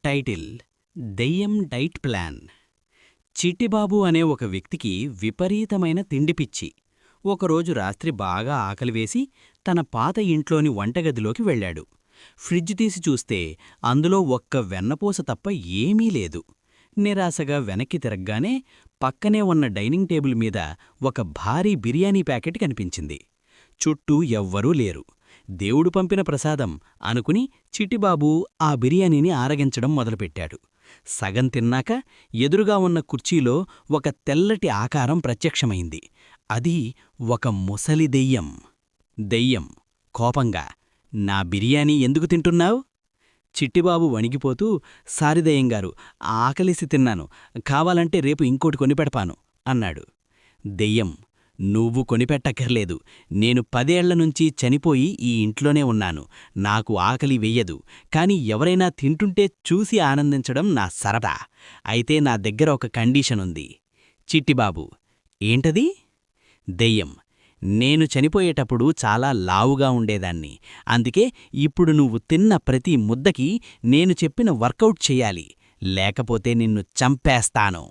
Title: దెయ్యం diet plan. Chittibabu అనే ఒక వ్యక్తికి విపరీతమైన తిండిపిచ్చి. ఒకరోజు రాత్రి బాగా ఆకలివేసి తన పాత ఇంట్లోని వంటగదిలోకి వెళ్ళాడు. ఫ్రిడ్జ్ తీసి చూస్తే అందులో ఒక్క వెన్నపూస తప్ప ఏమీ లేదు. నిరాశగా వెనక్కి తిరగ్గానే పక్కనే ఉన్న డైనింగ్ టేబుల్ మీద ఒక భారీ బిర్యానీ ప్యాకెట్ కనిపించింది. చుట్టూ ఎవ్వరూ లేరు. దేవుడు పంపిన ప్రసాదం అనుకుని చిట్టిబాబు ఆ బిర్యానీని ఆరగించడం మొదలుపెట్టాడు. సగం తిన్నాక ఎదురుగా ఉన్న కుర్చీలో ఒక తెల్లటి ఆకారం ప్రత్యక్షమైంది. అది ఒక ముసలి దెయ్యం. దెయ్యం కోపంగా, "నా బిర్యానీ ఎందుకు తింటున్నావ్?" చిట్టిబాబు వణిగిపోతూ, "సారీ దెయ్యంగారు, ఆకలిసి తిన్నాను. కావాలంటే రేపు ఇంకోటి కొనిపెడపాను" అన్నాడు. దెయ్యం, "నువ్వు కొనిపెట్టక్కర్లేదు. నేను 10 ఏళ్లనుంచి చనిపోయి ఈ ఇంట్లోనే ఉన్నాను. నాకు ఆకలి వెయ్యదు. కాని ఎవరైనా తింటుంటే చూసి ఆనందించడం నా సరదా. అయితే నా దగ్గర ఒక కండీషనుంది." చిట్టిబాబు, "ఏంటది?" దెయ్యం, "నేను చనిపోయేటప్పుడు చాలా లావుగా ఉండేదాన్ని. అందుకే ఇప్పుడు నువ్వు తిన్న ప్రతి ముద్దకి నేను చెప్పిన వర్కౌట్ చెయ్యాలి. లేకపోతే నిన్ను చంపేస్తాను."